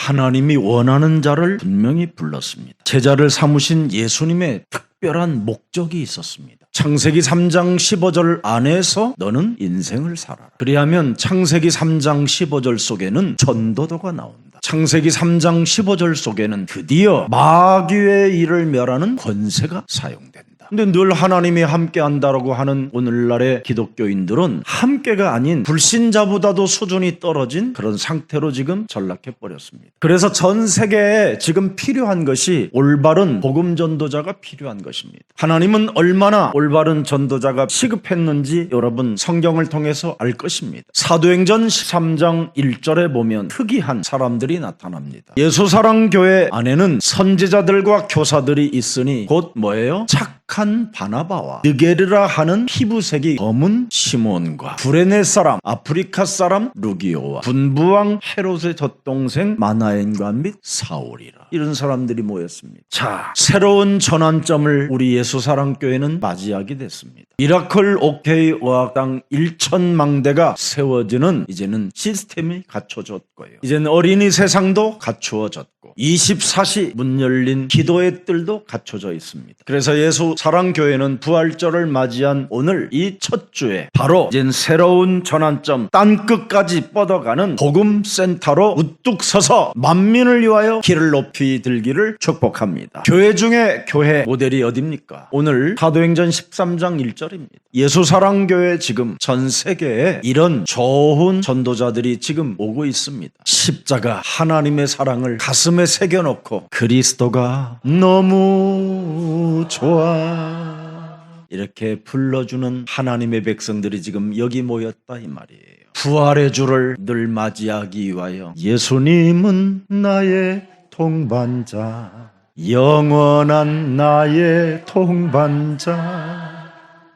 하나님이 원하는 자를 분명히 불렀습니다. 제자를 삼으신 예수님의 특별한 목적이 있었습니다. 창세기 3장 15절 안에서 너는 인생을 살아라. 그리하면 창세기 3장 15절 속에는 전도도가 나온다. 창세기 3장 15절 속에는 드디어 마귀의 일을 멸하는 권세가 사용된다. 근데 늘 하나님이 함께 한다라고 하는 오늘날의 기독교인들은 함께가 아닌 불신자보다도 수준이 떨어진 그런 상태로 지금 전락해 버렸습니다. 그래서 전 세계에 지금 필요한 것이 올바른 복음 전도자가 필요한 것입니다. 하나님은 얼마나 올바른 전도자가 시급했는지 여러분 성경을 통해서 알 것입니다. 사도행전 13장 1절에 보면 특이한 사람들이 나타납니다. 예수사랑교회 안에는 선지자들과 교사들이 있으니 곧 뭐예요? 착한 바나바와 느게르라 하는 피부색이 검은 시몬과 구레네 사람 아프리카 사람 루기오와 분부왕 헤롯의 젖동생 마나엔과 및 사울이라, 이런 사람들이 모였습니다. 자, 새로운 전환점을 우리 예수사랑교회는 맞이하게 됐습니다. 미라클 오케이 어학당 1,000망대가 세워지는 이제는 시스템이 갖춰졌고요. 이제는 어린이 세상도 갖추어졌고 24시 문 열린 기도의 뜰도 갖춰져 있습니다. 그래서 예수사랑교회는 부활절을 맞이한 오늘 이 첫 주에 바로 이젠 새로운 전환점 땅끝까지 뻗어가는 복음센터로 우뚝 서서 만민을 위하여 길을 높이 들기를 축복합니다. 교회 중에 교회 모델이 어딥니까? 오늘 사도행전 13장 1절입니다. 예수사랑교회 지금 전 세계에 이런 좋은 전도자들이 지금 오고 있습니다. 십자가 하나님의 사랑을 가슴에 새겨놓고 그리스도가 너무 좋아 이렇게 불러주는 하나님의 백성들이 지금 여기 모였다 이 말이에요. 부활의 주를 늘 맞이하기 위하여 예수님은 나의 동반자, 영원한 나의 동반자,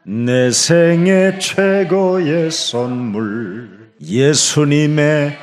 내 생애 최고의 선물 예수님의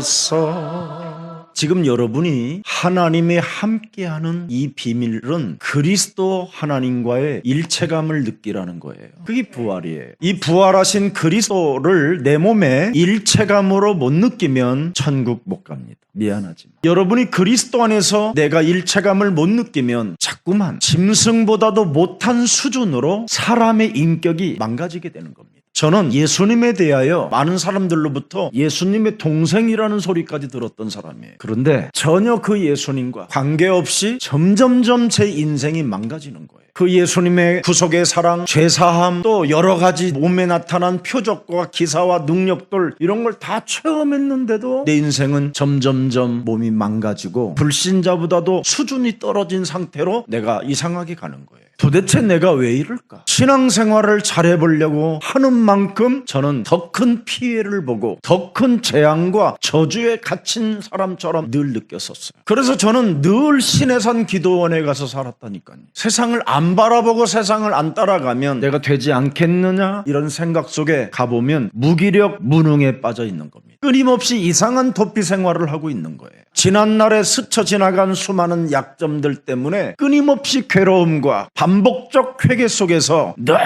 만남이었어. 지금 여러분이 하나님이 함께하는 이 비밀은 그리스도 하나님과의 일체감을 느끼라는 거예요. 그게 부활이에요. 이 부활하신 그리스도를 내 몸에 일체감으로 못 느끼면 천국 못 갑니다. 미안하지만 여러분이 그리스도 안에서 내가 일체감을 못 느끼면 자꾸만 짐승보다도 못한 수준으로 사람의 인격이 망가지게 되는 겁니다. 저는 예수님에 대하여 많은 사람들로부터 예수님의 동생이라는 소리까지 들었던 사람이에요. 그런데 전혀 그 예수님과 관계없이 점점점 제 인생이 망가지는 거예요. 그 예수님의 구속의 사랑, 죄사함, 또 여러 가지 몸에 나타난 표적과 기사와 능력들 이런 걸 다 체험했는데도 내 인생은 점점점 몸이 망가지고 불신자보다도 수준이 떨어진 상태로 내가 이상하게 가는 거예요. 도대체 내가 왜 이럴까? 신앙생활을 잘해보려고 하는 만큼 저는 더 큰 피해를 보고 더 큰 재앙과 저주에 갇힌 사람처럼 늘 느꼈었어요. 그래서 저는 늘 신해산 기도원에 가서 살았다니까요. 세상을 안 바라보고 세상을 안 따라가면 내가 되지 않겠느냐 이런 생각 속에 가보면 무기력 무능에 빠져 있는 겁니다. 끊임없이 이상한 도피 생활을 하고 있는 거예요. 지난날에 스쳐 지나간 수많은 약점들 때문에 끊임없이 괴로움과 반복적 회개 속에서 늘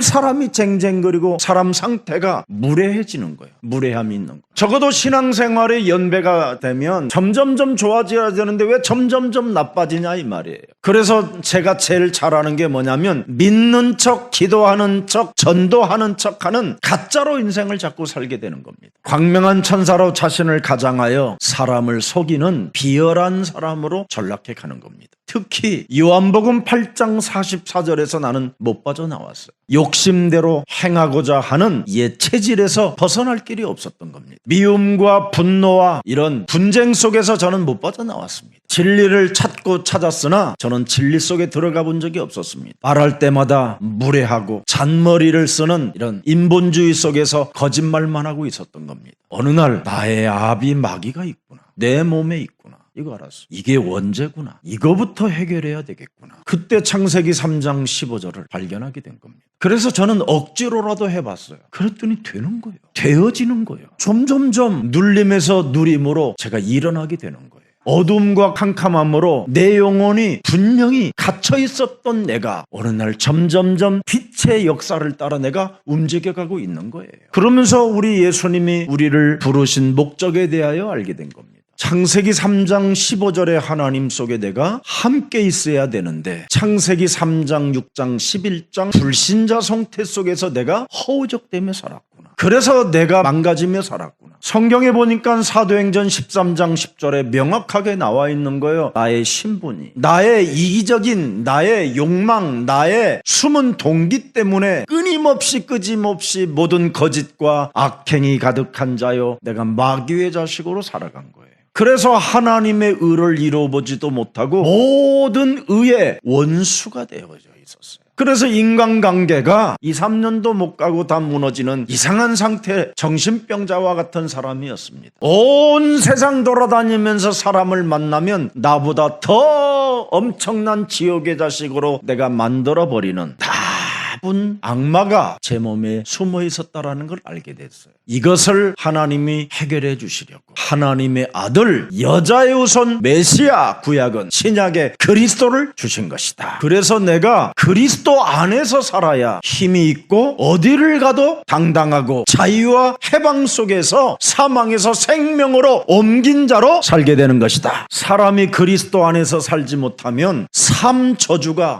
사람이 쟁쟁거리고 사람 상태가 무례해지는 거예요. 무례함이 있는 거예요. 적어도 신앙생활의 연배가 되면 점점점 좋아져야 되는데 왜 점점점 나빠지냐 이 말이에요. 그래서 제가 제일 잘하는 게 뭐냐면 믿는 척, 기도하는 척, 전도하는 척하는 가짜로 인생을 자꾸 살게 되는 겁니다. 광명한 천사로 자신을 가장하여 사람을 속이는 비열한 사람으로 전락해 가는 겁니다. 특히 요한복음 8장 44절에서 나는 못 빠져나왔어요. 욕심대로 행하고자 하는 옛 체질에서 벗어날 길이 없었던 겁니다. 미움과 분노와 이런 분쟁 속에서 저는 못 빠져나왔습니다. 진리를 찾고 찾았으나 저는 진리 속에 들어가 본 적이 없었습니다. 말할 때마다 무례하고 잔머리를 쓰는 이런 인본주의 속에서 거짓말만 하고 있었던 겁니다. 어느 날 나의 압이 마귀가 있구나. 내 몸에 있구나. 이거 알았어. 이게 원죄구나. 이거부터 해결해야 되겠구나. 그때 창세기 3장 15절을 발견하게 된 겁니다. 그래서 저는 억지로라도 해봤어요. 그랬더니 되는 거예요. 되어지는 거예요. 점점점 눌림에서 누림으로 제가 일어나게 되는 거예요. 어둠과 캄캄함으로 내 영혼이 분명히 갇혀 있었던 내가 어느 날 점점점 빛의 역사를 따라 내가 움직여가고 있는 거예요. 그러면서 우리 예수님이 우리를 부르신 목적에 대하여 알게 된 겁니다. 창세기 3장 15절에 하나님 속에 내가 함께 있어야 되는데 창세기 3장 6장 11장 불신자 성태 속에서 내가 허우적대며 살았구나. 그래서 내가 망가지며 살았구나. 성경에 보니까 사도행전 13장 10절에 명확하게 나와 있는 거예요. 나의 신분이, 나의 이기적인 나의 욕망, 나의 숨은 동기 때문에 끊임없이 끄짐없이 모든 거짓과 악행이 가득한 자요, 내가 마귀의 자식으로 살아간 거예요. 그래서 하나님의 의를 이루어보지도 못하고 모든 의의 원수가 되어져 있었어요. 그래서 인간관계가 2, 3년도 못 가고 다 무너지는 이상한 상태, 정신병자와 같은 사람이었습니다. 온 세상 돌아다니면서 사람을 만나면 나보다 더 엄청난 지옥의 자식으로 내가 만들어버리는 나쁜 악마가 제 몸에 숨어 있었다라는 걸 알게 됐어요. 이것을 하나님이 해결해 주시려고 하나님의 아들, 여자의 후손 메시아, 구약은 신약의 그리스도를 주신 것이다. 그래서 내가 그리스도 안에서 살아야 힘이 있고 어디를 가도 당당하고 자유와 해방 속에서 사망에서 생명으로 옮긴 자로 살게 되는 것이다. 사람이 그리스도 안에서 살지 못하면 삶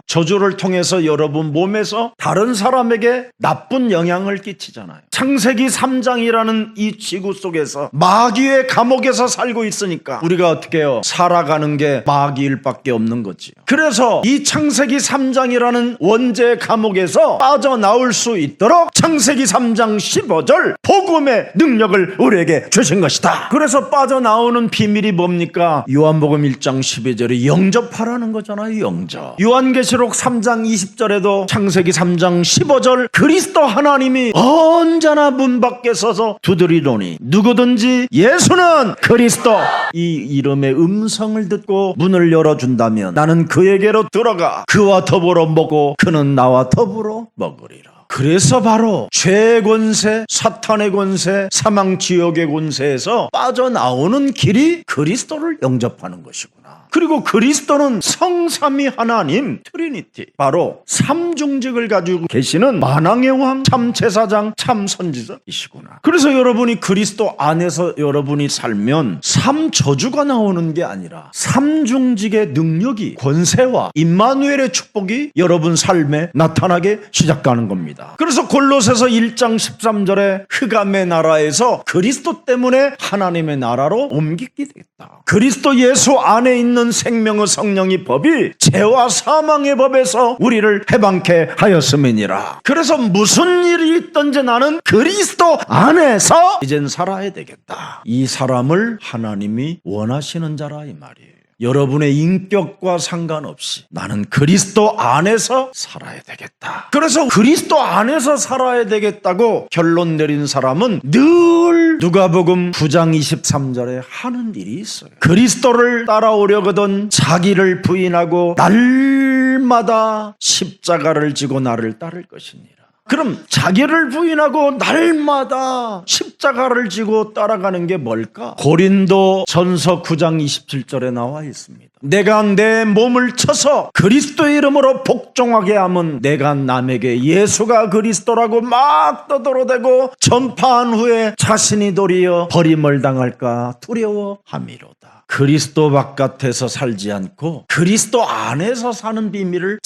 저주를 통해서 여러분 몸에서 다른 사람에게 나쁜 영향을 끼치잖아요. 창세기 3장이라는 이 지구 속에서 마귀의 감옥에서 살고 있으니까 우리가 어떻게 해요? 살아가는 게 마귀일 밖에 없는 거지요. 그래서 이 창세기 3장이라는 원죄의 감옥에서 빠져나올 수 있도록 창세기 3장 15절 복음의 능력을 우리에게 주신 것이다. 그래서 빠져나오는 비밀이 뭡니까? 요한복음 1장 12절에 영접하라는 거잖아요. 영접. 요한계시록 3장 20절에도 창세기 3장 15절 그리스도 하나님이 언제나 문 밖에 서서 두드리노니 누구든지 예수는 그리스도 이 이름의 음성을 듣고 문을 열어준다면 나는 그에게로 들어가 그와 더불어 먹고 그는 나와 더불어 먹으리라. 그래서 바로 죄의 권세, 사탄의 권세, 사망 지옥의 권세에서 빠져나오는 길이 그리스도를 영접하는 것이구나. 그리고 그리스도는 성삼위 하나님 트리니티, 바로 삼중직을 가지고 계시는 만왕의 왕, 참 제사장, 참 선지자이시구나. 그래서 여러분이 그리스도 안에서 여러분이 살면 삼저주가 나오는 게 아니라 삼중직의 능력이, 권세와 임마누엘의 축복이 여러분 삶에 나타나게 시작하는 겁니다. 그래서 골로새서 1장 13절에 흑암의 나라에서 그리스도 때문에 하나님의 나라로 옮기게 되겠다. 그리스도 예수 안에 있는 생명의 성령의 법이 죄와 사망의 법에서 우리를 해방케 하였음이니라. 그래서 무슨 일이 있든지 나는 그리스도 안에서 이젠 살아야 되겠다. 이 사람을 하나님이 원하시는 자라 이 말이에요. 여러분의 인격과 상관없이 나는 그리스도 안에서 살아야 되겠다. 그래서 그리스도 안에서 살아야 되겠다고 결론 내린 사람은 늘 누가복음 9장 23절에 하는 일이 있어요. 그리스도를 따라오려거든 자기를 부인하고 날마다 십자가를 지고 나를 따를 것이니라. 그럼 자기를 부인하고 날마다 십자가를 지고 따라가는 게 뭘까? 고린도 전서 9장 27절에 나와 있습니다. 내가 내 몸을 쳐서 그리스도의 이름으로 복종하게 하면 내가 남에게 예수가 그리스도라고 막 떠들어대고 전파한 후에 자신이 도리어 버림을 당할까 두려워함이로다. 그리스도 바깥에서 살지 않고 그리스도 안에서 사는 비밀을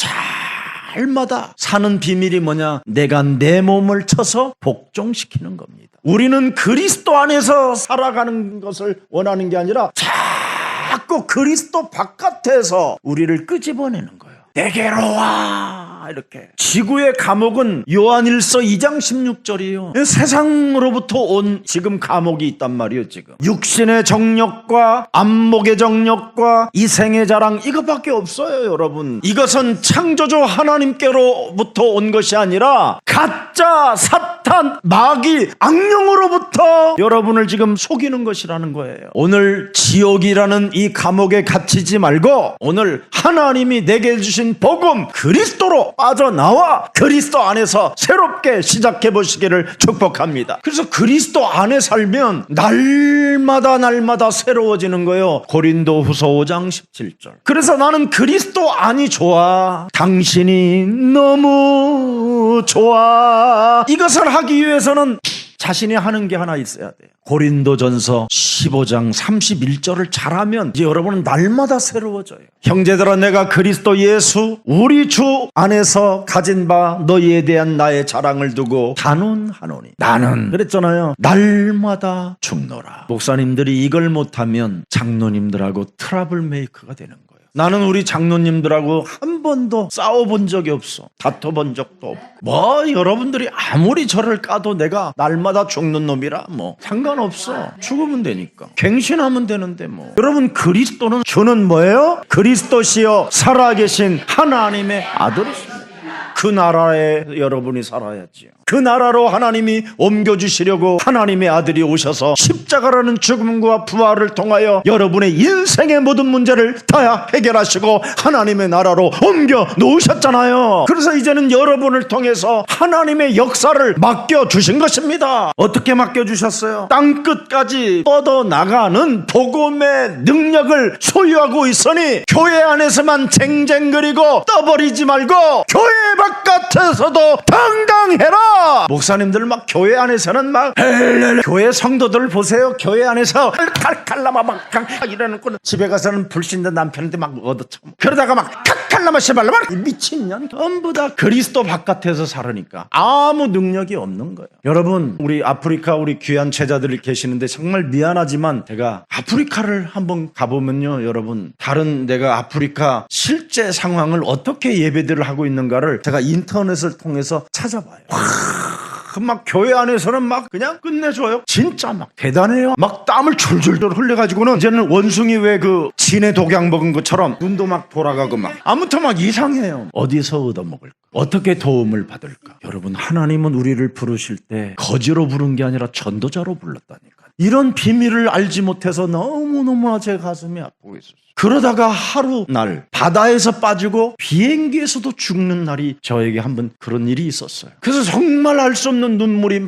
날마다 사는 비밀이 뭐냐? 내가 내 몸을 쳐서 복종시키는 겁니다. 우리는 그리스도 안에서 살아가는 것을 원하는 게 아니라 자꾸 그리스도 바깥에서 우리를 끄집어내는 거예요. 내게로 와 이렇게. 지구의 감옥은 요한일서 2장 16절이에요. 세상으로부터 온 지금 감옥이 있단 말이에요. 지금 육신의 정력과 안목의 정력과 이생의 자랑 이것밖에 없어요. 여러분, 이것은 창조주 하나님께로부터 온 것이 아니라 가짜 사탄 마귀 악령으로부터 여러분을 지금 속이는 것이라는 거예요. 오늘 지옥이라는 이 감옥에 갇히지 말고 오늘 하나님이 내게 주신 복음 그리스도로 빠져나와 그리스도 안에서 새롭게 시작해 보시기를 축복합니다. 그래서 그리스도 안에 살면 날마다 새로워지는 거예요. 고린도후서 5장 17절. 그래서 나는 그리스도 안이 좋아. 당신이 너무 좋아. 이것을 하기 위해서는 자신이 하는 게 하나 있어야 돼요. 고린도전서 15장 31절을 잘하면 이제 여러분은 날마다 새로워져요. 형제들아, 내가 그리스도 예수 우리 주 안에서 가진 바 너희에 대한 나의 자랑을 두고 단언하노니 나는 그랬잖아요. 날마다 죽노라. 목사님들이 이걸 못하면 장로님들하고 트러블 메이커가 되는 거예요. 나는 우리 장로님들하고 한 번도 싸워본 적이 없어. 다퉈본 적도 없고. 여러분들이 아무리 저를 까도 내가 날마다 죽는 놈이라 상관없어. 죽으면 되니까. 갱신하면 되는데 여러분, 그리스도는 주는 뭐예요? 그리스도시여 살아계신 하나님의 아들이십니다. 그 나라에 여러분이 살아야지요. 그 나라로 하나님이 옮겨주시려고 하나님의 아들이 오셔서 십자가라는 죽음과 부활을 통하여 여러분의 인생의 모든 문제를 다 해결하시고 하나님의 나라로 옮겨 놓으셨잖아요. 그래서 이제는 여러분을 통해서 하나님의 역사를 맡겨주신 것입니다. 어떻게 맡겨주셨어요? 땅끝까지 뻗어나가는 복음의 능력을 소유하고 있으니 교회 안에서만 쟁쟁거리고 떠버리지 말고 교회 바깥에서도 당당해라. 목사님들 교회 안에서는 교회 성도들 보세요. 교회 안에서 칼칼라마 이러는 거 집에 가서는 불신자 남편한테 얻어쳐먹고 그러다가 칼칼라마 시발라마 미친년 전부 다 그리스도 바깥에서 살으니까 아무 능력이 없는 거예요. 여러분, 우리 아프리카 우리 귀한 제자들이 계시는데 정말 미안하지만 제가 아프리카를 한번 가보면요, 여러분, 다른 내가 아프리카 실제 상황을 어떻게 예배들을 하고 있는가를 제가 인터넷을 통해서 찾아봐요. 교회 안에서는 그냥 끝내줘요. 진짜 대단해요. 땀을 줄줄줄 흘려가지고는 이제는 원숭이 왜 진해 독약 먹은 것처럼 눈도 돌아가고 아무튼 이상해요. 어디서 얻어먹을까? 어떻게 도움을 받을까? 여러분, 하나님은 우리를 부르실 때 거지로 부른 게 아니라 전도자로 불렀다니까. 이런 비밀을 알지 못해서 너무너무나 제 가슴이 아프고 있었어요. 그러다가 하루 날 바다에서 빠지고 비행기에서도 죽는 날이 저에게 한번 그런 일이 있었어요. 그래서 정말 알 수 없는 눈물이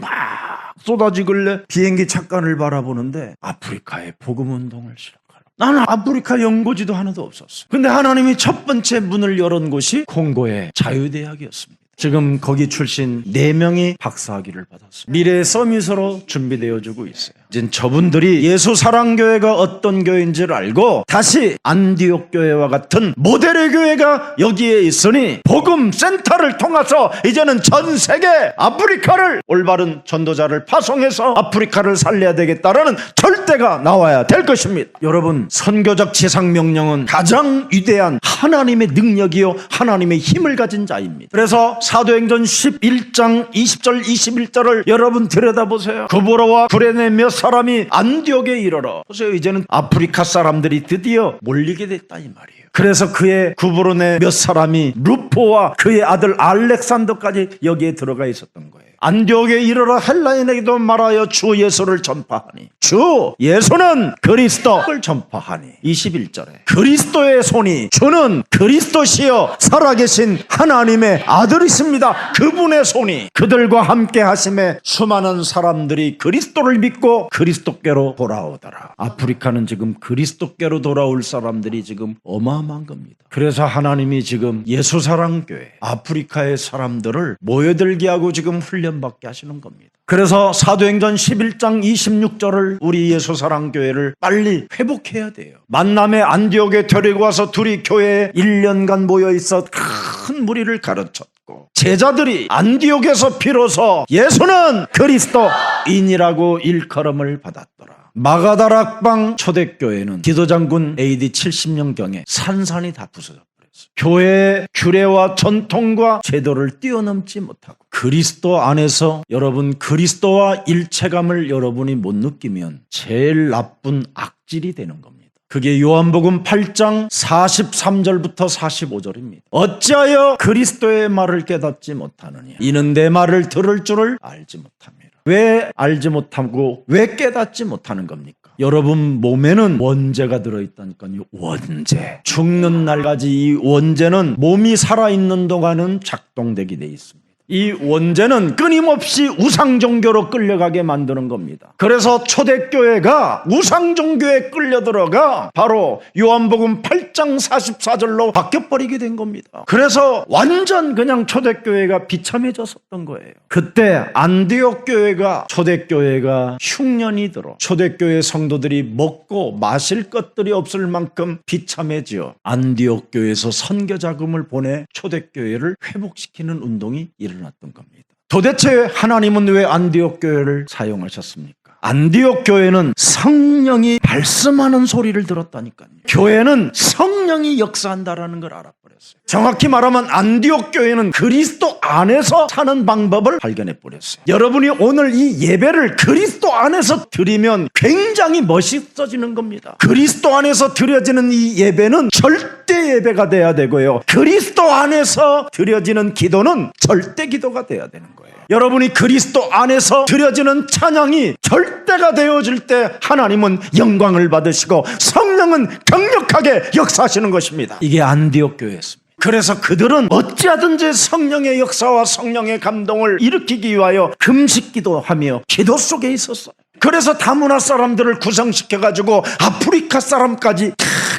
쏟아지길래 비행기 착관을 바라보는데 아프리카의 복음운동을 시작하라. 나는 아프리카 연고지도 하나도 없었어. 근데 하나님이 첫 번째 문을 열은 곳이 콩고의 자유대학이었습니다. 지금 거기 출신 4명이 박사학위를 받았어요. 미래의 서밋으로 준비되어지고 있어요. 이제 저분들이 예수사랑교회가 어떤 교회인지를 알고 다시 안디옥 교회와 같은 모델의 교회가 여기에 있으니 복음 센터를 통해서 이제는 전 세계 아프리카를 올바른 전도자를 파송해서 아프리카를 살려야 되겠다라는 절대가 나와야 될 것입니다. 여러분, 선교적 지상명령은 가장 위대한 하나님의 능력이요 하나님의 힘을 가진 자입니다. 그래서 사도행전 11장 20절 21절을 여러분 들여다보세요. 구브로와 구레네 몇 사람이 안디옥에 이르러 보세요. 이제는 아프리카 사람들이 드디어 몰리게 됐다 이 말이에요. 그래서 그의 구브로네 몇 사람이 루포와 그의 아들 알렉산더까지 여기에 들어가 있었던 거예요. 안디옥에 이르러 헬라인에게도 말하여 주 예수를 전파하니 주 예수는 그리스도를 전파하니 21절에 그리스도의 손이 주는 그리스도시여 살아계신 하나님의 아들이십니다. 그분의 손이 그들과 함께 하심에 수많은 사람들이 그리스도를 믿고 그리스도께로 돌아오더라. 아프리카는 지금 그리스도께로 돌아올 사람들이 지금 어마어마한 겁니다. 그래서 하나님이 지금 예수사랑교회 아프리카의 사람들을 모여들게 하고 지금 훈련받게 하시는 겁니다. 그래서 사도행전 11장 26절을 우리 예수사랑교회를 빨리 회복해야 돼요. 만남의 안디옥에 데리고 와서 둘이 교회에 1년간 모여있어 큰 무리를 가르쳤고 제자들이 안디옥에서 비로소 예수는 그리스도인이라고 일컬음을 받았더라. 마가다락방 초대교회는 기도장군 AD 70년경에 산산이 다 부서져 버렸어요. 교회의 규례와 전통과 제도를 뛰어넘지 못하고 그리스도 안에서 여러분 그리스도와 일체감을 여러분이 못 느끼면 제일 나쁜 악질이 되는 겁니다. 그게 요한복음 8장 43절부터 45절입니다. 어찌하여 그리스도의 말을 깨닫지 못하느냐? 이는 내 말을 들을 줄을 알지 못합니다. 왜 알지 못하고 왜 깨닫지 못하는 겁니까? 여러분 몸에는 원죄가 들어있다니까요. 원죄. 죽는 날까지 이 원죄는 몸이 살아있는 동안은 작동되게 돼 있습니다. 이 원죄는 끊임없이 우상종교로 끌려가게 만드는 겁니다. 그래서 초대교회가 우상종교에 끌려들어가 바로 요한복음 8장 44절로 바뀌어버리게 된 겁니다. 그래서 완전 그냥 초대교회가 비참해졌었던 거예요. 그때 안디옥 교회가 초대교회가 흉년이 들어 초대교회 성도들이 먹고 마실 것들이 없을 만큼 비참해지어 안디옥 교회에서 선교 자금을 보내 초대교회를 회복시키는 운동이 일어났던 겁니다. 도대체 하나님은 왜 안디옥 교회를 사용하셨습니까? 안디옥 교회는 성령이 말씀하는 소리를 들었다니까요. 교회는 성령이 역사한다라는 걸 알아버렸어요. 정확히 말하면 안디옥 교회는 그리스도 안에서 사는 방법을 발견해버렸어요. 여러분이 오늘 이 예배를 그리스도 안에서 드리면 굉장히 멋있어지는 겁니다. 그리스도 안에서 드려지는 이 예배는 절대 예배가 돼야 되고요. 그리스도 안에서 드려지는 기도는 절대 기도가 돼야 되는 거예요. 여러분이 그리스도 안에서 드려지는 찬양이 절대가 되어질 때 하나님은 영광을 받으시고 성령은 강력하게 역사하시는 것입니다. 이게 안디옥 교회였습니다. 그래서 그들은 어찌하든지 성령의 역사와 성령의 감동을 일으키기 위하여 금식기도하며 기도 속에 있었어요. 그래서 다문화 사람들을 구성시켜가지고 아프리카 사람까지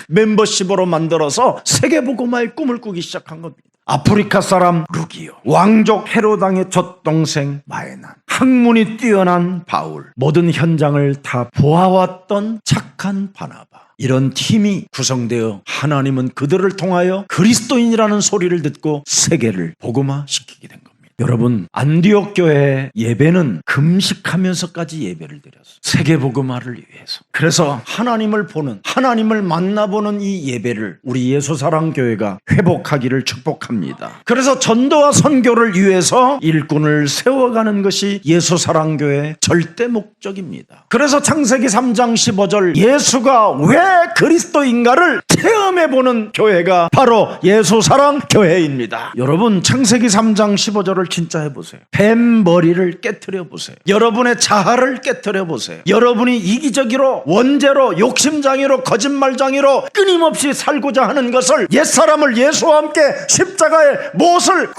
멤버십으로 만들어서 세계복음화의 꿈을 꾸기 시작한 겁니다. 아프리카 사람 루기오, 왕족 헤로당의 젖동생 마에난, 학문이 뛰어난 바울, 모든 현장을 다 보아왔던 착한 바나바, 이런 팀이 구성되어 하나님은 그들을 통하여 그리스도인이라는 소리를 듣고 세계를 복음화시키게 된 겁니다. 여러분, 안디옥 교회 예배는 금식하면서까지 예배를 드렸어요. 세계 복음화를 위해서. 그래서 하나님을 보는, 하나님을 만나보는 이 예배를 우리 예수사랑교회가 회복하기를 축복합니다. 그래서 전도와 선교를 위해서 일꾼을 세워가는 것이 예수사랑교회의 절대 목적입니다. 그래서 창세기 3장 15절 예수가 왜 그리스도인가를 체험해보는 교회가 바로 예수사랑교회입니다. 여러분, 창세기 3장 15절을 진짜 해보세요. 뱀 머리를 깨트려 보세요. 여러분의 자아를 깨트려 보세요. 여러분이 이기적으로, 원죄로, 욕심장애로, 거짓말장애로 끊임없이 살고자 하는 것을, 옛사람을 예수와 함께 십자가에 못을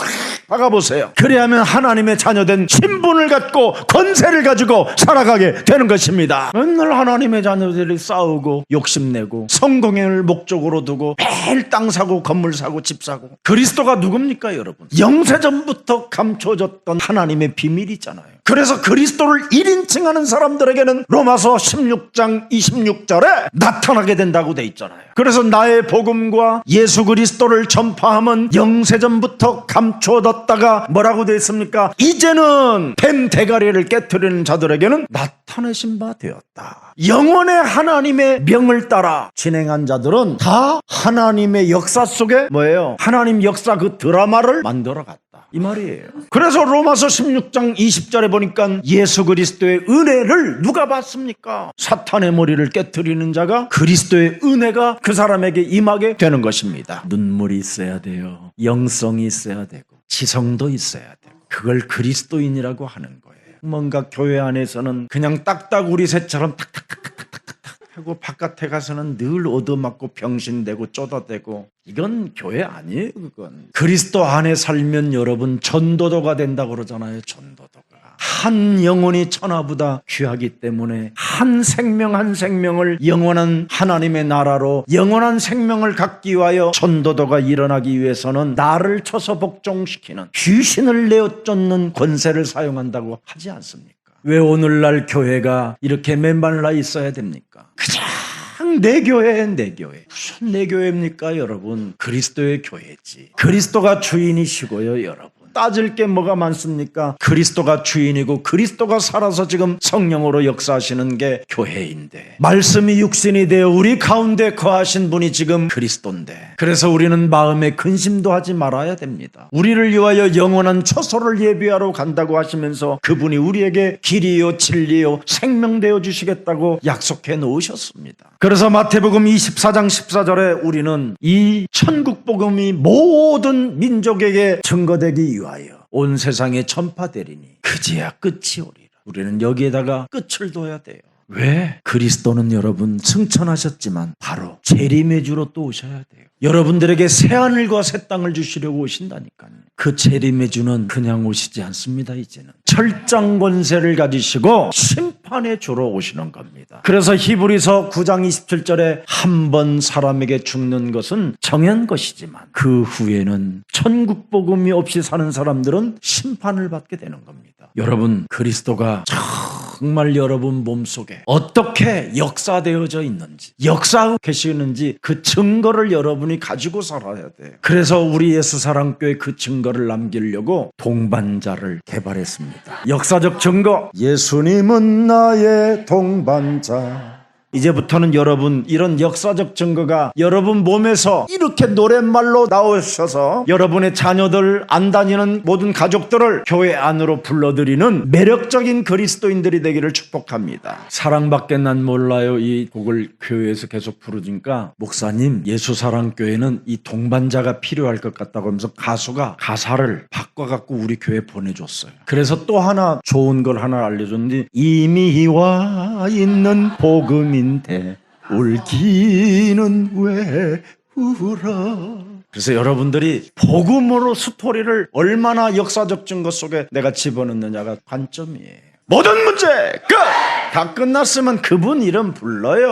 박아보세요. 그래야만 하나님의 자녀된 신분을 갖고 권세를 가지고 살아가게 되는 것입니다. 맨날 하나님의 자녀들이 싸우고 욕심내고 성공을 목적으로 두고 매일 땅 사고 건물 사고 집 사고. 그리스도가 누굽니까 여러분? 영세전부터 감춰졌던 하나님의 비밀이잖아요. 그래서 그리스도를 1인칭하는 사람들에게는 로마서 16장 26절에 나타나게 된다고 돼 있잖아요. 그래서 나의 복음과 예수 그리스도를 전파함은 영세전부터 감춰뒀다가 뭐라고 돼 있습니까? 이제는 뱀 대가리를 깨트리는 자들에게는 나타내신 바 되었다. 영원의 하나님의 명을 따라 진행한 자들은 다 하나님의 역사 속에 뭐예요? 하나님 역사 그 드라마를 만들어 갔다, 이 말이에요. 그래서 로마서 16장 20절에 보니까 예수 그리스도의 은혜를 누가 받습니까? 사탄의 머리를 깨트리는 자가 그리스도의 은혜가 그 사람에게 임하게 되는 것입니다. 눈물이 있어야 돼요. 영성이 있어야 되고 지성도 있어야 되고, 그걸 그리스도인이라고 하는 거예요. 뭔가 교회 안에서는 그냥 딱딱우리 새처럼 탁탁탁탁탁탁탁 하고 바깥에 가서는 늘 얻어맞고 병신되고 쪼다대고, 이건 교회 아니에요. 그건 그리스도 안에 살면 여러분 전도도가 된다고 그러잖아요. 전도도가 한 영혼이 천하보다 귀하기 때문에 한 생명 한 생명을 영원한 하나님의 나라로 영원한 생명을 갖기 위하여 전도도가 일어나기 위해서는 나를 쳐서 복종시키는, 귀신을 내어 쫓는 권세를 사용한다고 하지 않습니까? 왜 오늘날 교회가 이렇게 맨발라 있어야 됩니까? 그냥 내 교회엔 내 교회. 무슨 내 교회입니까 여러분? 그리스도의 교회지. 그리스도가 주인이시고요 여러분. 따질 게 뭐가 많습니까? 그리스도가 주인이고 그리스도가 살아서 지금 성령으로 역사하시는 게 교회인데, 말씀이 육신이 되어 우리 가운데 거하신 분이 지금 그리스도인데, 그래서 우리는 마음에 근심도 하지 말아야 됩니다. 우리를 위하여 영원한 초소를 예비하러 간다고 하시면서 그분이 우리에게 길이요 진리요 생명 되어 주시겠다고 약속해 놓으셨습니다. 그래서 마태복음 24장 14절에 우리는 이 천국 복음이 모든 민족에게 증거되기 위하여 온 세상에 전파되리니 그제야 끝이 오리라. 우리는 여기에다가 끝을 둬야 돼요. 왜? 그리스도는 여러분 승천하셨지만 바로 재림의 주로 또 오셔야 돼요. 여러분들에게 새하늘과 새 땅을 주시려고 오신다니까요. 그 재림의 주는 그냥 오시지 않습니다. 이제는 철장 권세를 가지시고 심판의 주로 오시는 겁니다. 그래서 히브리서 9장 27절에 한 번 사람에게 죽는 것은 정한 것이지만 그 후에는 천국 복음이 없이 사는 사람들은 심판을 받게 되는 겁니다. 여러분, 그리스도가 정말 여러분 몸속에 어떻게 역사되어져 있는지, 역사하고 계시는지 그 증거를 여러분이 가지고 살아야 돼요. 그래서 우리 예수사랑교회 그 증거를 남기려고 동반자를 개발했습니다. 역사적 증거, 예수님은 나의 동반자. 이제부터는 여러분 이런 역사적 증거가 여러분 몸에서 이렇게 노랫말로 나오셔서 여러분의 자녀들, 안 다니는 모든 가족들을 교회 안으로 불러들이는 매력적인 그리스도인들이 되기를 축복합니다. 사랑밖에 난 몰라요 이 곡을 교회에서 계속 부르니까 목사님, 예수사랑교회는 이 동반자가 필요할 것 같다고 하면서 가수가 가사를 바꿔갖고 우리 교회에 보내줬어요. 그래서 또 하나 좋은 걸 하나 알려줬는데, 이미 와 있는 복음인데 울기는 왜 울어. 그래서 여러분들이 복음으로 스토리를 얼마나 역사적 증거 속에 내가 집어넣느냐가 관점이에요. 모든 문제 끝! 다 끝났으면 그분 이름 불러요.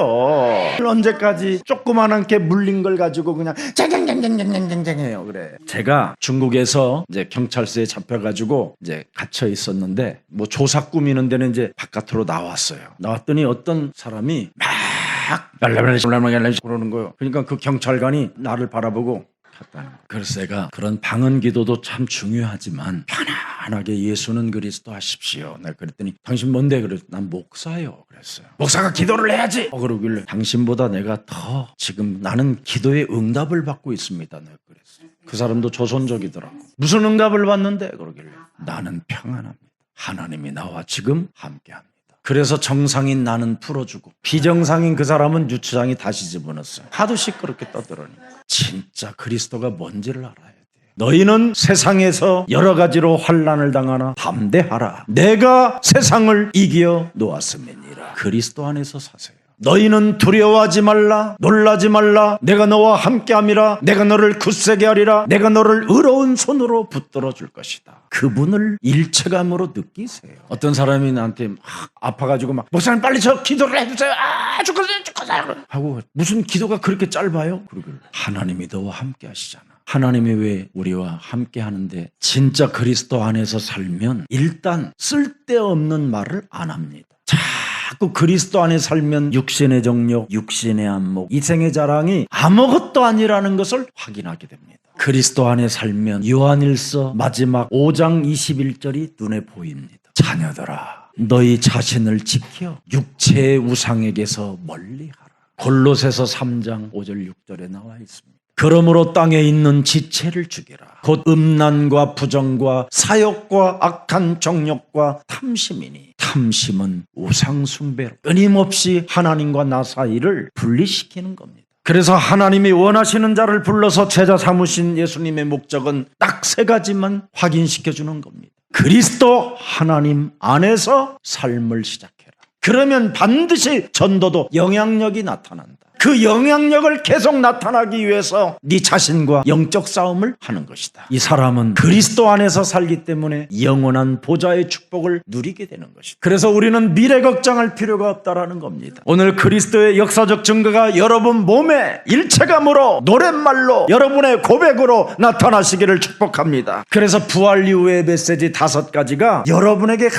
언제까지 조그만하게 물린 걸 가지고 그냥 쟁쟁쟁쟁쟁쟁쟁쟁해요. 그래. 제가 중국에서 이제 경찰서에 잡혀가지고 이제 갇혀 있었는데 뭐 조사 꾸미는 데는 이제 바깥으로 나왔어요. 나왔더니 어떤 사람이 막 그러는 거예요. 그러니까 그 경찰관이 나를 바라보고 갔다는 거예요. 그래서 제가 그런 방언 기도도 참 중요하지만 편안하게 예수는 그리스도 하십시오. 내가 그랬더니 당신 뭔데? 그래서 난 목사요. 그랬어요. 목사가 기도를 해야지. 그러길래 당신보다 내가 더 지금 나는 기도의 응답을 받고 있습니다. 내가 그랬어요. 그 사람도 조선족이더라고. 무슨 응답을 받는데? 그러길래 나는 평안합니다. 하나님이 나와 지금 함께합니다. 그래서 정상인 나는 풀어주고 비정상인 그 사람은 유치장이 다시 집어넣었어요. 하도 시끄럽게 떠들으니까. 진짜 그리스도가 뭔지를 알아야 돼요. 너희는 세상에서 여러 가지로 환난을 당하나 담대하라. 내가 세상을 이겨 놓았음이니라. 그리스도 안에서 사세요. 너희는 두려워하지 말라, 놀라지 말라. 내가 너와 함께함이라. 내가 너를 굳세게 하리라. 내가 너를 의로운 손으로 붙들어 줄 것이다. 그분을 일체감으로 느끼세요. 어떤 사람이 나한테 막 아파가지고 막 목사님 빨리 저 기도를 해주세요. 죽겠어요 하고 무슨 기도가 그렇게 짧아요? 그러길래 하나님이 너와 함께 하시잖아. 하나님이 왜 우리와 함께 하는데 진짜 그리스도 안에서 살면 일단 쓸데없는 말을 안 합니다. 자꾸 그리스도 안에 살면 육신의 정욕, 육신의 안목, 이생의 자랑이 아무것도 아니라는 것을 확인하게 됩니다. 그리스도 안에 살면 요한일서 마지막 5장 21절이 눈에 보입니다. 자녀들아, 너희 자신을 지켜 육체의 우상에게서 멀리하라. 골로새서 3장 5절 6절에 나와 있습니다. 그러므로 땅에 있는 지체를 죽이라. 곧 음란과 부정과 사욕과 악한 정욕과 탐심이니 탐심은 우상숭배로 끊임없이 하나님과 나 사이를 분리시키는 겁니다. 그래서 하나님이 원하시는 자를 불러서 제자 삼으신 예수님의 목적은 딱 3가지만 확인시켜주는 겁니다. 그리스도 하나님 안에서 삶을 시작해라. 그러면 반드시 전도도 영향력이 나타난다. 그 영향력을 계속 나타나기 위해서 네 자신과 영적 싸움을 하는 것이다. 이 사람은 그리스도 안에서 살기 때문에 영원한 보좌의 축복을 누리게 되는 것이다. 그래서 우리는 미래 걱정할 필요가 없다라는 겁니다. 오늘 그리스도의 역사적 증거가 여러분 몸에 일체감으로 노랫말로 여러분의 고백으로 나타나시기를 축복합니다. 그래서 부활 이후의 메시지 5가지가 여러분에게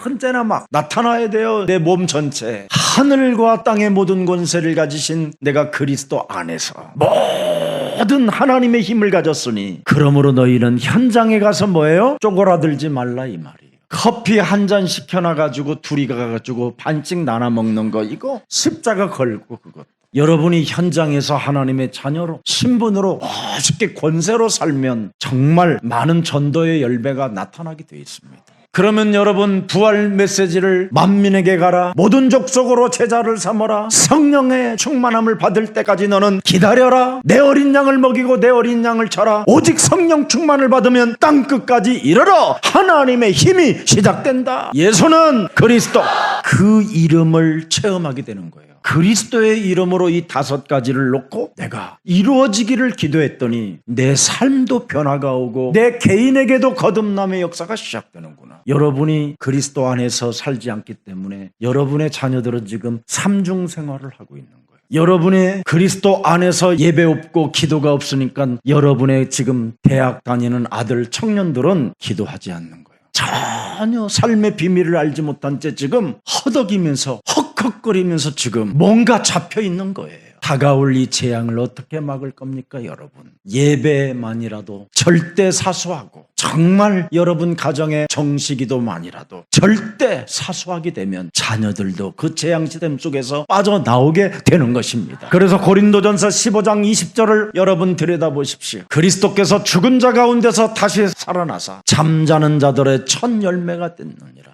언제나 막 나타나야 돼요. 내 몸 전체 하늘과 땅의 모든 권세를 가지신 내가 그리스도 안에서 모든 하나님의 힘을 가졌으니 그러므로 너희는 현장에 가서 뭐예요? 쪼그라들지 말라 이 말이에요. 커피 한 잔 시켜놔가지고 둘이 가가지고 반씩 나눠 먹는 거 이거 십자가 걸고 그것도 여러분이 현장에서 하나님의 자녀로 신분으로 멋있게 권세로 살면 정말 많은 전도의 열매가 나타나게 되어 있습니다. 그러면 여러분 부활 메시지를 만민에게 가라, 모든 족속으로 제자를 삼아라, 성령의 충만함을 받을 때까지 너는 기다려라, 내 어린 양을 먹이고 내 어린 양을 쳐라, 오직 성령 충만을 받으면 땅끝까지 이르러 하나님의 힘이 시작된다. 예수는 그리스도, 그 이름을 체험하게 되는 거예요. 그리스도의 이름으로 이 5가지를 놓고 내가 이루어지기를 기도했더니 내 삶도 변화가 오고 내 개인에게도 거듭남의 역사가 시작되는구나. 여러분이 그리스도 안에서 살지 않기 때문에 여러분의 자녀들은 지금 삼중 생활을 하고 있는 거예요. 여러분의 그리스도 안에서 예배 없고 기도가 없으니까 여러분의 지금 대학 다니는 아들 청년들은 기도하지 않는 거예요. 전혀 삶의 비밀을 알지 못한 채 지금 허덕이면서 헉헉거리면서 지금 뭔가 잡혀 있는 거예요. 다가올 이 재앙을 어떻게 막을 겁니까, 여러분? 예배만이라도 절대 사소하고 정말 여러분 가정의 정식기도만이라도 절대 사소하게 되면 자녀들도 그 재앙 시스템 속에서 빠져나오게 되는 것입니다. 그래서 고린도전서 15장 20절을 여러분 들여다보십시오. 그리스도께서 죽은 자 가운데서 다시 살아나사 잠자는 자들의 첫 열매가 됐느니라.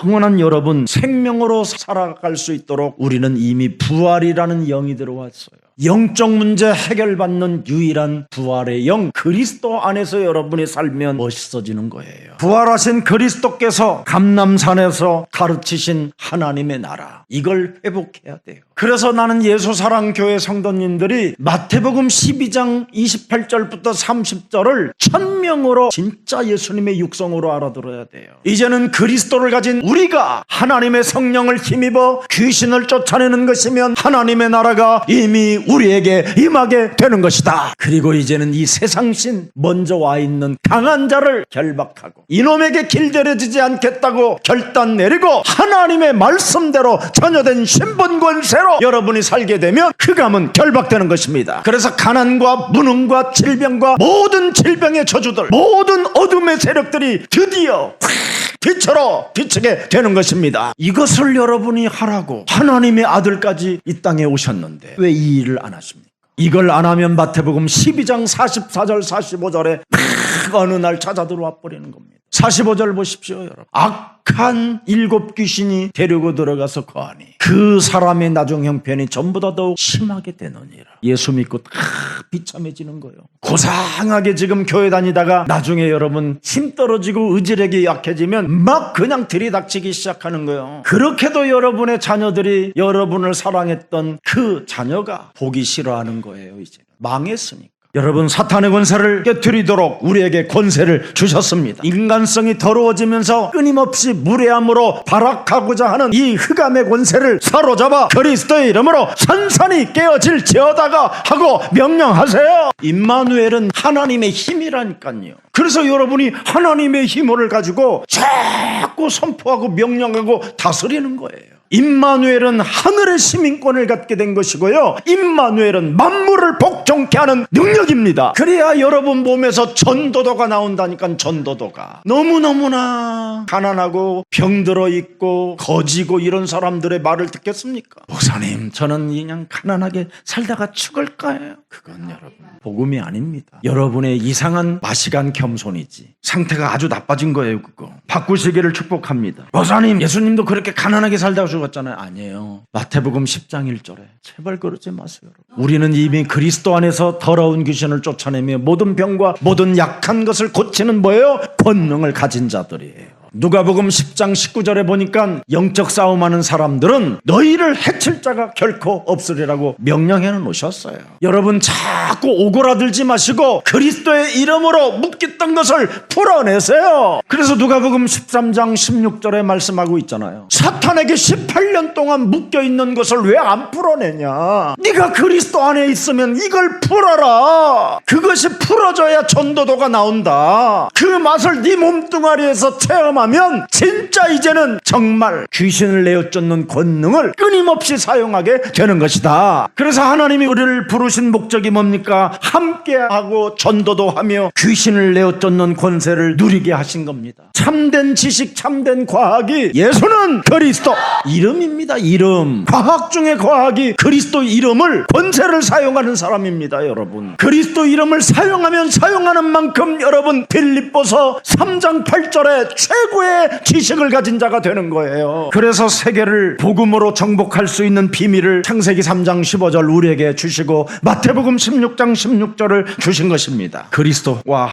영원한 여러분 생명으로 살아갈 수 있도록 우리는 이미 부활이라는 영이 들어왔어요. 영적 문제 해결받는 유일한 부활의 영 그리스도 안에서 여러분이 살면 멋있어지는 거예요. 부활하신 그리스도께서 감람산에서 가르치신 하나님의 나라, 이걸 회복해야 돼요. 그래서 나는 예수사랑교회 성도님들이 마태복음 12장 28절부터 30절을 천명으로 진짜 예수님의 육성으로 알아들어야 돼요. 이제는 그리스도를 가진 우리가 하나님의 성령을 힘입어 귀신을 쫓아내는 것이면 하나님의 나라가 이미 우리에게 임하게 되는 것이다. 그리고 이제는 이 세상신 먼저 와 있는 강한 자를 결박하고 이놈에게 길들여지지 않겠다고 결단 내리고 하나님의 말씀대로 전혀된 신분 권세로 여러분이 살게 되면 흑암은 결박되는 것입니다. 그래서 가난과 무능과 질병과 모든 질병의 저주들, 모든 어둠의 세력들이 드디어 빛으로 비치게 되는 것입니다. 이것을 여러분이 하라고 하나님의 아들까지 이 땅에 오셨는데 왜 이 일을 안 하십니까? 이걸 안 하면 마태복음 12장 44절 45절에 어느 날 찾아 들어와 버리는 겁니다. 45절 보십시오, 여러분. 악한 7 귀신이 데리고 들어가서 거하니 그 사람의 나중 형편이 전보다 더욱 심하게 되느니라. 예수 믿고 다 비참해지는 거예요. 고상하게 지금 교회 다니다가 나중에 여러분 힘 떨어지고 의지력이 약해지면 막 그냥 들이닥치기 시작하는 거예요. 그렇게도 여러분의 자녀들이 여러분을 사랑했던 그 자녀가 보기 싫어하는 거예요. 이제 망했으니까. 여러분, 사탄의 권세를 깨트리도록 우리에게 권세를 주셨습니다. 인간성이 더러워지면서 끊임없이 무례함으로 발악하고자 하는 이 흑암의 권세를 사로잡아 그리스도의 이름으로 산산이 깨어질지어다가 하고 명령하세요. 임마누엘은 하나님의 힘이라니까요. 그래서 여러분이 하나님의 힘을 가지고 자꾸 선포하고 명령하고 다스리는 거예요. 임마누엘은 하늘의 시민권을 갖게 된 것이고요, 임마누엘은 만물을 복종케 하는 능력입니다. 그래야 여러분 몸에서 전도도가 나온다니까. 전도도가 너무너무나 가난하고 병들어 있고 거지고 이런 사람들의 말을 듣겠습니까? 목사님, 저는 그냥 가난하게 살다가 죽을까요? 그건 여러분 복음이 아닙니다. 여러분의 이상한 마시간 겸손이지. 상태가 아주 나빠진 거예요. 그거 바꾸시기를 축복합니다. 목사님, 예수님도 그렇게 가난하게 살다가 죽었잖아요. 아니에요. 마태복음 10장 1절에 제발 그러지 마세요. 우리는 이미 그리스도 안에서 더러운 귀신을 쫓아내며 모든 병과 모든 약한 것을 고치는 뭐예요? 권능을 가진 자들이에요. 누가복음 10장 19절에 보니까 영적 싸움하는 사람들은 너희를 해칠 자가 결코 없으리라고 명령해 놓으셨어요. 여러분, 자꾸 오고라들지 마시고 그리스도의 이름으로 묶였던 것을 풀어내세요. 그래서 누가복음 13장 16절에 말씀하고 있잖아요. 사탄에게 18년 동안 묶여있는 것을 왜 안 풀어내냐? 네가 그리스도 안에 있으면 이걸 풀어라. 그것이 풀어져야 전도도가 나온다. 그 맛을 네 몸뚱아리에서 체험하면 진짜 이제는 정말 귀신을 내어 쫓는 권능을 끊임없이 사용하게 되는 것이다. 그래서 하나님이 우리를 부르신 목적이 뭡니까? 함께하고 전도도 하며 귀신을 내어 쫓는 권세를 누리게 하신 겁니다. 참된 지식, 참된 과학이 예수는 그리스도 이름입니다. 이름. 과학 중에 과학이 그리스도 이름을 권세를 사용하는 사람입니다. 여러분, 그리스도 이름을 사용하면 사용하는 만큼 여러분 빌립보서 3장 8절에 최고의 지식을 가진 자가 되는 거예요. 그래서 세계를 복음으로 정복할 수 있는 비밀을 창세기 3장 15절 우리에게 주시고 마태복음 16장 16절을 주신 것입니다. 그리스도와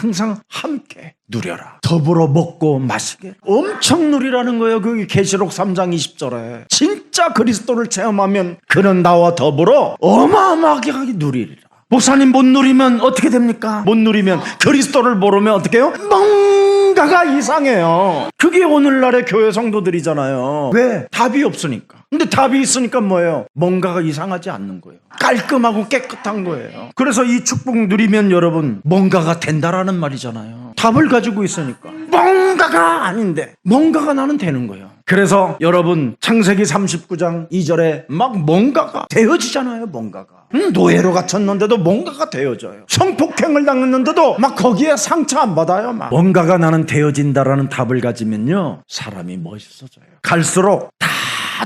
항상 함께 누려라. 더불어 먹고 마시게. 엄청 누리라는 거예요. 그게 계시록 3장 20절에 진짜 그리스도를 체험하면 그는 나와 더불어 어마어마하게 누리리라. 목사님, 못 누리면 어떻게 됩니까? 못 누리면, 그리스도를 모르면 어떻게 해요? 뭔가가 이상해요. 그게 오늘날의 교회 성도들이잖아요. 왜? 답이 없으니까. 근데 답이 있으니까 뭐예요? 뭔가가 이상하지 않는 거예요. 깔끔하고 깨끗한 거예요. 그래서 이 축복 누리면 여러분 뭔가가 된다라는 말이잖아요. 답을 가지고 있으니까. 뭔가가 아닌데 뭔가가 나는 되는 거예요. 그래서 여러분 창세기 39장 2절에 막 뭔가가 되어지잖아요. 뭔가가. 노예로 갇혔는데도 뭔가가 되어져요. 성폭행을 당했는데도 막 거기에 상처 안 받아요. 막 뭔가가 나는 되어진다라는 답을 가지면요 사람이 멋있어져요. 갈수록 다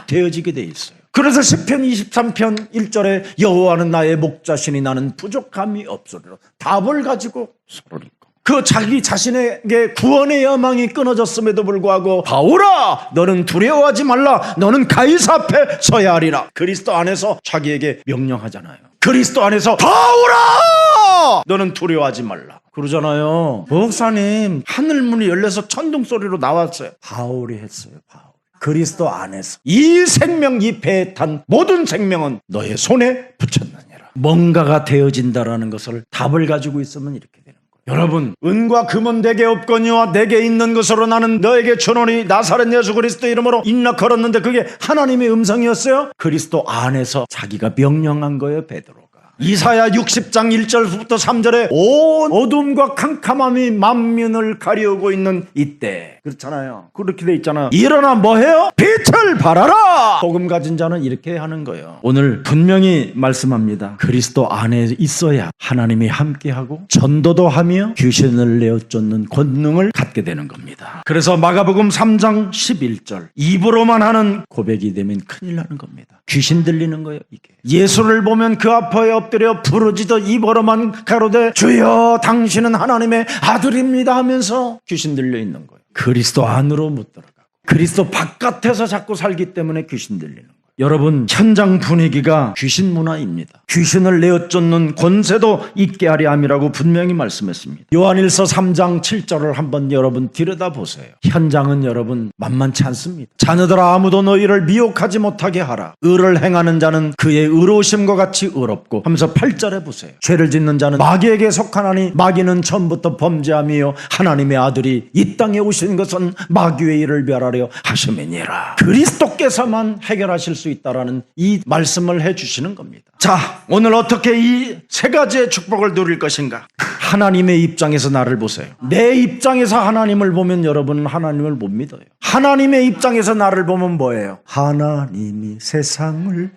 되어지게 돼 있어요. 그래서 시편 23편 1절에 여호와는 나의 목자시니 나는 부족함이 없으리라. 답을 가지고 서로니까. 그 자기 자신에게 구원의 여망이 끊어졌음에도 불구하고 바울아 너는 두려워하지 말라. 너는 가이사 앞에 서야 하리라. 그리스도 안에서 자기에게 명령하잖아요. 그리스도 안에서 바울아 너는 두려워하지 말라 그러잖아요. 목사님 하늘문이 열려서 천둥 소리로 나왔어요. 바울이 했어요. 바울. 그리스도 안에서 이 생명, 이 배에 탄 모든 생명은 너의 손에 붙였느니라. 뭔가가 되어진다라는 것을 답을 가지고 있으면 이렇게 되는 거예요. 여러분, 은과 금은 내게 없거니와 내게 있는 것으로 나는 너에게 주노니 나사렛 예수 그리스도 이름으로 인나 걸었는데 그게 하나님의 음성이었어요? 그리스도 안에서 자기가 명령한 거예요. 베드로가. 이사야 60장 1절부터 3절에 온 어둠과 캄캄함이 만민을 가려오고 있는 이때 그렇잖아요. 그렇게 돼 있잖아요. 일어나 뭐해요? 빛을 발하라. 복음 가진 자는 이렇게 하는 거예요. 오늘 분명히 말씀합니다. 그리스도 안에 있어야 하나님이 함께하고 전도도 하며 귀신을 내어 쫓는 권능을 갖게 되는 겁니다. 그래서 마가복음 3장 11절 입으로만 하는 고백이 되면 큰일 나는 겁니다. 귀신 들리는 거예요. 이게 예수를 보면 그 앞에 엎드려 부르짖어 입으로만 가로되 주여 당신은 하나님의 아들입니다 하면서 귀신 들려 있는 거예요. 그리스도 안으로 못 들어가고 그리스도 바깥에서 자꾸 살기 때문에 귀신 들리는 거예요. 여러분, 현장 분위기가 귀신 문화입니다. 귀신을 내어 쫓는 권세도 있게 하려 함이라고 분명히 말씀했습니다. 요한일서 3장 7절을 한번 여러분 들여다보세요. 현장은 여러분 만만치 않습니다. 자녀들아 아무도 너희를 미혹하지 못하게 하라. 의를 행하는 자는 그의 의로우심과 같이 의롭고 하면서 8절에 보세요. 죄를 짓는 자는 마귀에게 속하나니 마귀는 처음부터 범죄함이요 하나님의 아들이 이 땅에 오신 것은 마귀의 일을 멸하려 하심이니라. 그리스도께서만 해결하실 수 있다라는 이 말씀을 해주시는 겁니다. 자, 오늘 어떻게 이 세 가지의 축복을 누릴 것인가? 하나님의 입장에서 나를 보세요. 내 입장에서 하나님을 보면 여러분은 하나님을 못 믿어요. 하나님의 입장에서 나를 보면 뭐예요? 하나님이 세상을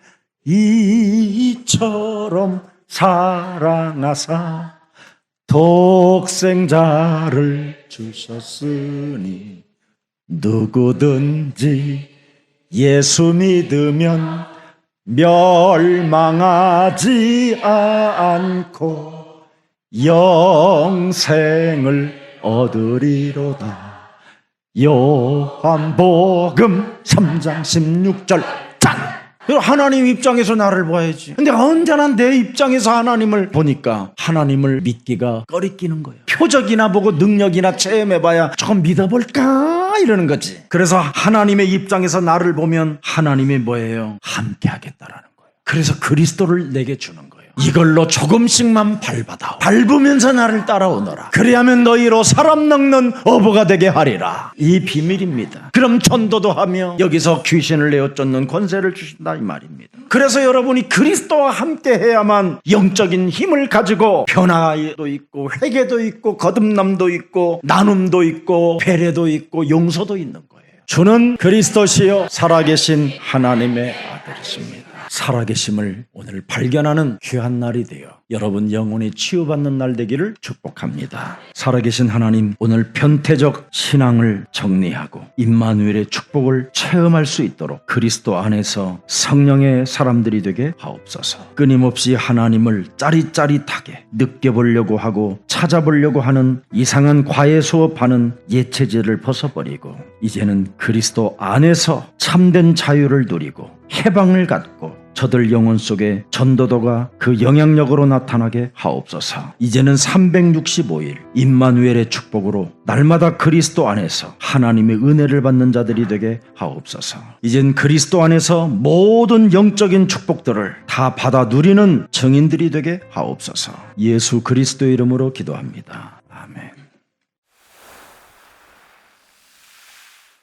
이처럼 사랑하사 독생자를 주셨으니 누구든지 예수 믿으면 멸망하지 않고 영생을 얻으리로다. 요한복음 3장 16절. 짠! 하나님 입장에서 나를 봐야지. 근데 언제나 내 입장에서 하나님을 보니까 하나님을 믿기가 꺼리끼는 거예요. 표적이나 보고 능력이나 체험해봐야 조금 믿어볼까 이러는 거지. 그래서 하나님의 입장에서 나를 보면 하나님이 뭐예요? 함께 하겠다라는 거예요. 그래서 그리스도를 내게 주는 거예요. 이걸로 조금씩만 밟아다오. 밟으면서 나를 따라오너라. 그리하면 너희로 사람 낚는 어부가 되게 하리라. 이 비밀입니다. 그럼 전도도 하며 여기서 귀신을 내어 쫓는 권세를 주신다 이 말입니다. 그래서 여러분이 그리스도와 함께 해야만 영적인 힘을 가지고 변화도 있고 회개도 있고 거듭남도 있고 나눔도 있고 배려도 있고 용서도 있는 거예요. 주는 그리스도시요 살아계신 하나님의 아들이십니다. 살아계심을 오늘 발견하는 귀한 날이 되어 여러분 영혼이 치유받는 날 되기를 축복합니다. 살아계신 하나님, 오늘 편태적 신앙을 정리하고 임마누엘의 축복을 체험할 수 있도록 그리스도 안에서 성령의 사람들이 되게 하옵소서. 끊임없이 하나님을 짜릿짜릿하게 느껴보려고 하고 찾아보려고 하는 이상한 과외 수업하는 예체질을 벗어버리고 이제는 그리스도 안에서 참된 자유를 누리고 해방을 갖고 저들 영혼 속에 전도도가 그 영향력으로 나타나게 하옵소서. 이제는 365일 임마누엘의 축복으로 날마다 그리스도 안에서 하나님의 은혜를 받는 자들이 되게 하옵소서. 이젠 그리스도 안에서 모든 영적인 축복들을 다 받아 누리는 증인들이 되게 하옵소서. 예수 그리스도의 이름으로 기도합니다.